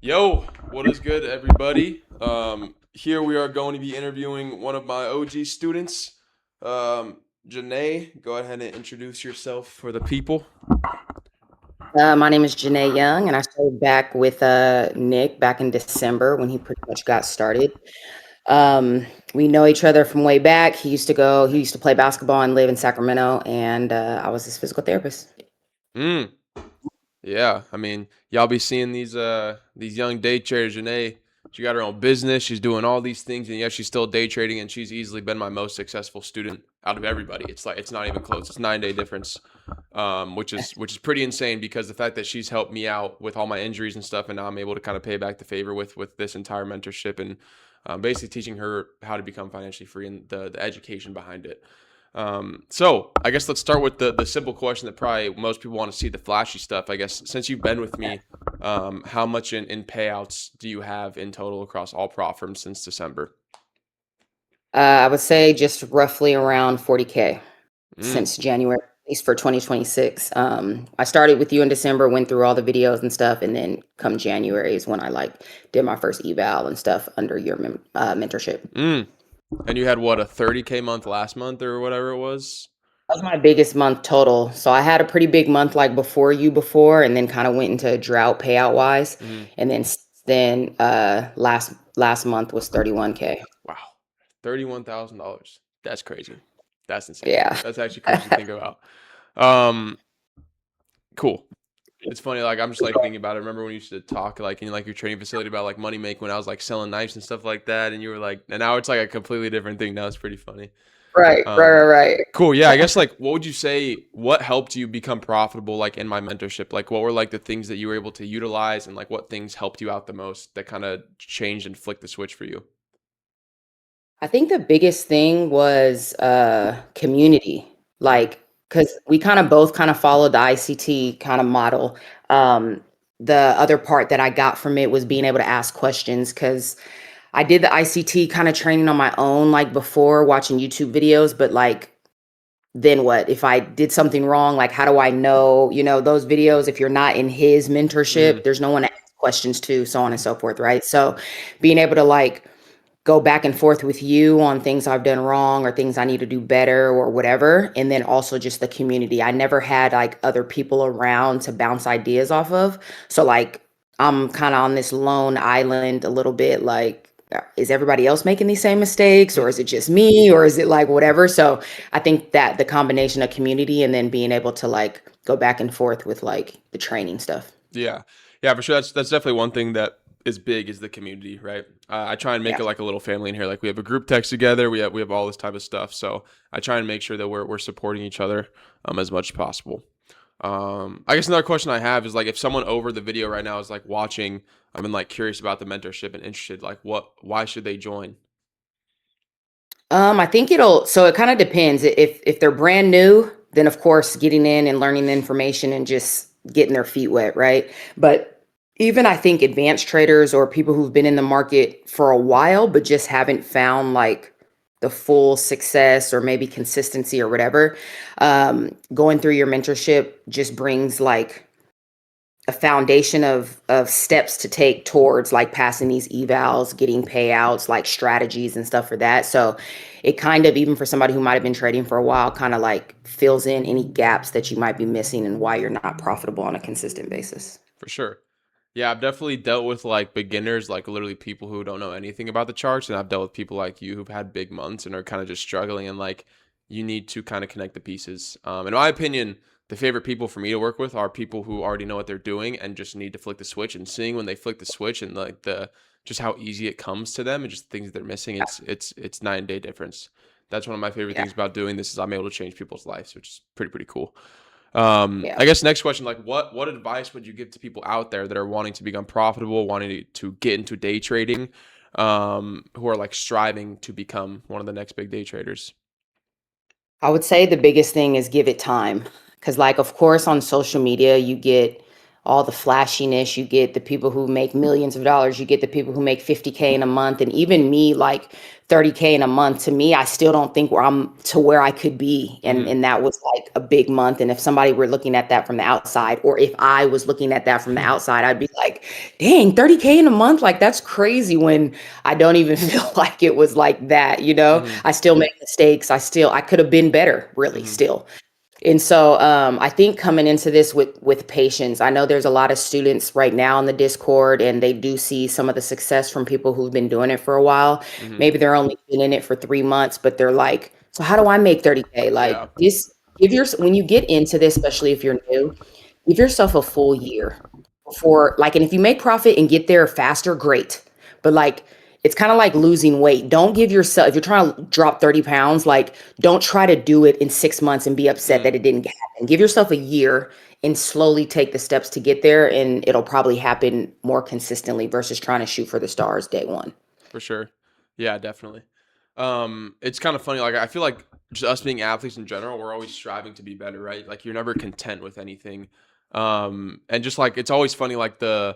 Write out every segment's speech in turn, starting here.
Yo, what is good, everybody? Here we are going to be interviewing one of my OG students, Janae. Go ahead and introduce yourself for the people. My name is Janae Young, and I started back with Nick back in December when he pretty much got started. We know each other from way back. He used to play basketball and live in Sacramento, and I was his physical therapist. Mm, yeah, I mean, y'all be seeing these young day traders. Janae, she got her own business. She's doing all these things, and yet she's still day trading. And she's easily been my most successful student out of everybody. It's like it's not even close. It's 9 day difference, which is pretty insane because the fact that she's helped me out with all my injuries and stuff, and now I'm able to kind of pay back the favor with this entire mentorship and basically teaching her how to become financially free and the education behind it. So I guess let's start with the simple question that probably most people want to see, the flashy stuff. I guess since you've been with me, how much in payouts do you have in total across all prop firms since December? I would say just roughly around 40K Mm, since January, at least for 2026. I started with you in December, went through all the videos and stuff, and then come January is when I did my first eval and stuff under your mentorship. mm. And you had what, a 30K month last month or whatever it was? That was my biggest month total. So I had a pretty big month like before, and then kind of went into a drought payout wise. Mm, And then last month was 31K. wow, $31,000. That's crazy. That's insane. Yeah. That's actually crazy to think about. Um, cool. It's funny, like I'm just like thinking about it. Remember when you used to talk like in like your training facility about like money making when I was like selling knives and stuff like that, and you were like, and now it's like a completely different thing. Now it's pretty funny. Right, right, Um, right, cool. Yeah, I guess like what would you say? What helped you become profitable? Like in my mentorship, like what were like the things that you were able to utilize, and like what things helped you out the most that kind of changed and flicked the switch for you? I think the biggest thing was community. Mm, Because we kind of both kind of followed the ICT kind of model. Um, the other part that I got from it was being able to ask questions because I did the ICT kind of training on my own, like before watching YouTube videos, but like, then what? If I did something wrong, like, how do I know, those videos, if you're not in his mm, mentorship, there's no one to ask questions to, so on and so forth, right? So being able to like go back and forth with you on things I've done wrong or things I need to do better or whatever. And then also just the community. I never had like other people around to bounce ideas off of. So like I'm kind of on this lone island a little bit like is everybody else making these same mistakes or is it just me or is it like whatever? So I think that the combination of community and then being able to like go back and forth with like the training stuff. yeah, yeah, for sure. That's definitely one thing that is big is the community, right? I try and make Yeah. it like a little family in here. Like we have a group text together. We have all this type of stuff. So I try and make sure that we're supporting each other as much as possible. I guess another question I have is like if someone over the video right now is like watching, I'm like curious about the mentorship and interested, like why should they join? I think it kind of depends. If they're brand new, then of course getting in and learning the information and just getting their feet wet, right? But even I think advanced traders or people who've been in the market for a while but just haven't found like the full success or maybe consistency or whatever, going through your mentorship just brings like a foundation of steps to take towards like passing these evals, getting payouts, like strategies and stuff for that. So it kind of, even for somebody who might have been trading for a while, kind of like fills in any gaps that you might be missing and why you're not profitable on a consistent basis. For sure. Yeah, I've definitely dealt with like beginners, like literally people who don't know anything about the charts, and I've dealt with people like you who've had big months and are kind of just struggling, and like you need to kind of connect the pieces. In my opinion, the favorite people for me to work with are people who already know what they're doing and just need to flick the switch. And seeing when they flick the switch and like the just how easy it comes to them and just the things they're missing, it's 9 day difference. That's one of my favorite Yeah. things about doing this is I'm able to change people's lives, which is pretty cool. Yeah. I guess next question, like what advice would you give to people out there that are wanting to become profitable, wanting to get into day trading, who are like striving to become one of the next big day traders? I would say the biggest thing is give it time. Cause like of course on social media you get all the flashiness. You get the people who make millions of dollars. You get the people who make 50K in a month. And even me, like 30K in a month, to me, I still don't think I'm to where I could be. And Mm-hmm. and that was like a big month. And if somebody were looking at that from the outside, or if I was looking at that from the outside, I'd be like, dang, 30K in a month, like that's crazy, when I don't even feel like it was like that, you know. Mm-hmm. I still make mistakes. I could have been better, really, Mm-hmm. still. And so I think coming into this with patience. I know there's a lot of students right now in the Discord, and they do see some of the success from people who've been doing it for a while. Mm-hmm. Maybe they're only been in it for 3 months, but they're like, so how do I make 30K? Yeah. Like this, when you get into this, especially if you're new, give yourself a full year before, like, and if you make profit and get there faster, great. But like, it's kind of like losing weight. Don't give yourself, if you're trying to drop 30 pounds, like, don't try to do it in 6 months and be upset Mm, that it didn't happen. Give yourself a year and slowly take the steps to get there. And it'll probably happen more consistently versus trying to shoot for the stars day one. for sure. Yeah, definitely. It's kind of funny. Like I feel like just us being athletes in general, we're always striving to be better, right? Like you're never content with anything. And just like it's always funny, like a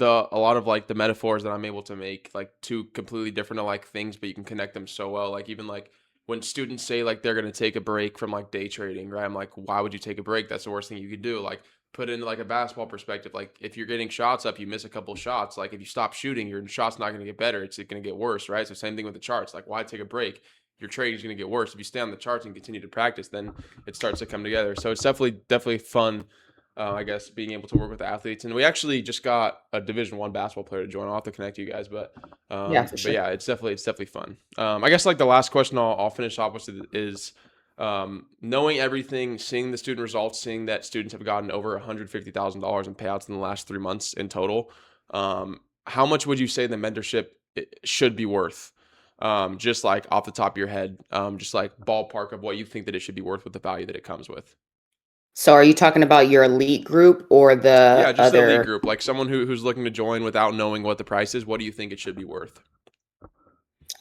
lot of like the metaphors that I'm able to make, like two completely different like things, but you can connect them so well. Like even like when students say like they're gonna take a break from like day trading, right? I'm like, why would you take a break? That's the worst thing you could do. Like put into like a basketball perspective, like if you're getting shots up, you miss a couple shots. Like if you stop shooting, your shot's not gonna get better. It's gonna get worse, right? So same thing with the charts. Like why take a break? Your trading's gonna get worse. If you stay on the charts and continue to practice, then it starts to come together. So it's definitely fun, I guess, being able to work with athletes. And we actually just got a Division 1 basketball player to join. I'll have to connect you guys, Yeah, for but sure. yeah, it's definitely fun. I guess like the last question I'll finish off with is knowing everything, seeing the student results, seeing that students have gotten over $150,000 in payouts in the last 3 months in total. How much would you say the mentorship should be worth? Just like off the top of your head, just like ballpark of what you think that it should be worth with the value that it comes with. So are you talking about your elite group or Yeah, the just the elite other? group, like someone who's looking to join without knowing what the price is. What do you think it should be worth?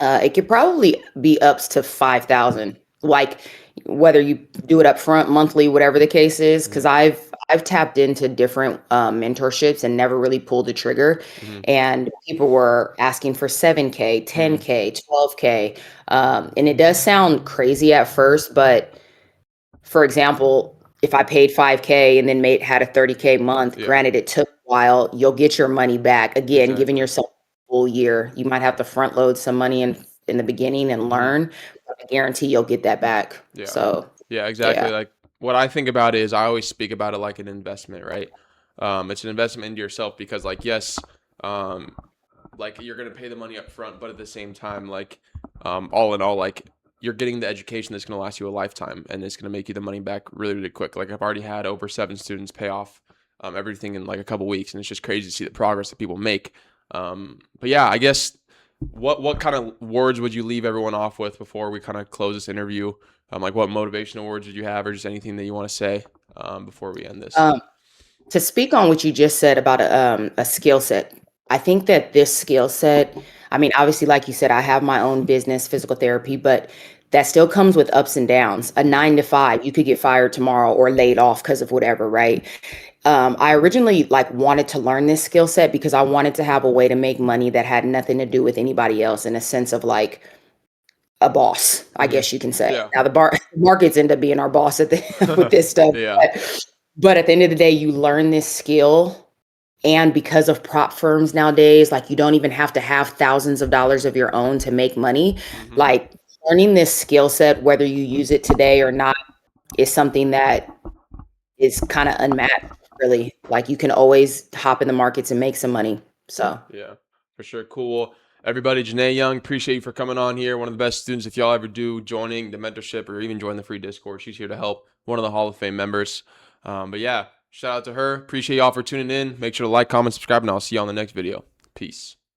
It could probably be ups to 5,000. Like whether you do it up front, monthly, whatever the case is, because Hmm. I've tapped into different mentorships and never really pulled the trigger. Hmm. And people were asking for 7K, Hmm. 10K, 12K. And it does sound crazy at first, but for example, if I paid 5K and then had a 30K month, Yeah, granted it took a while, you'll get your money back. Again, giving exactly. yourself a full year. You might have to front load some money in the beginning and Hmm. learn, but I guarantee you'll get that back. Yeah, So yeah, yeah. exactly. Like what I think about is I always speak about it like an investment, right? It's an investment into yourself because, like, yes, um, like you're gonna pay the money up front, but at the same time, like, all in all, like you're getting the education that's gonna last you a lifetime, and it's gonna make you the money back really, really quick. Like I've already had over 7 students pay off everything in like a couple weeks, and it's just crazy to see the progress that people make. But yeah, I guess what kind of words would you leave everyone off with before we kind of close this interview? Like what motivational words did you have, or just anything that you want to say before we end this? Um, to speak on what you just said about a skill set, I think that this skill set, I mean, obviously, like you said, I have my own business, physical therapy, but that still comes with ups and downs. A Hmm. 9 to 5, you could get fired tomorrow or laid off because of whatever, right? I originally like wanted to learn this skill set because I wanted to have a way to make money that had nothing to do with anybody else, in a sense of like a boss, I Hmm. guess you can say. Yeah. Now the markets end up being our boss at with this stuff, Yeah. but at the end of the day, you learn this skill. And because of prop firms nowadays, like you don't even have to have thousands of dollars of your own to make money. Hmm. Like learning this skill set, whether you use it today or not, is something that is kind of unmatched, really. Like you can always hop in the markets and make some money. So Yeah, for sure. Cool. Everybody, Janae Young, appreciate you for coming on here. One of the best students, if y'all ever do joining the mentorship or even join the free Discord, she's here to help. One of the Hall of Fame members. But yeah, shout out to her. Appreciate y'all for tuning in. Make sure to like, comment, subscribe, and I'll see you on the next video. Peace.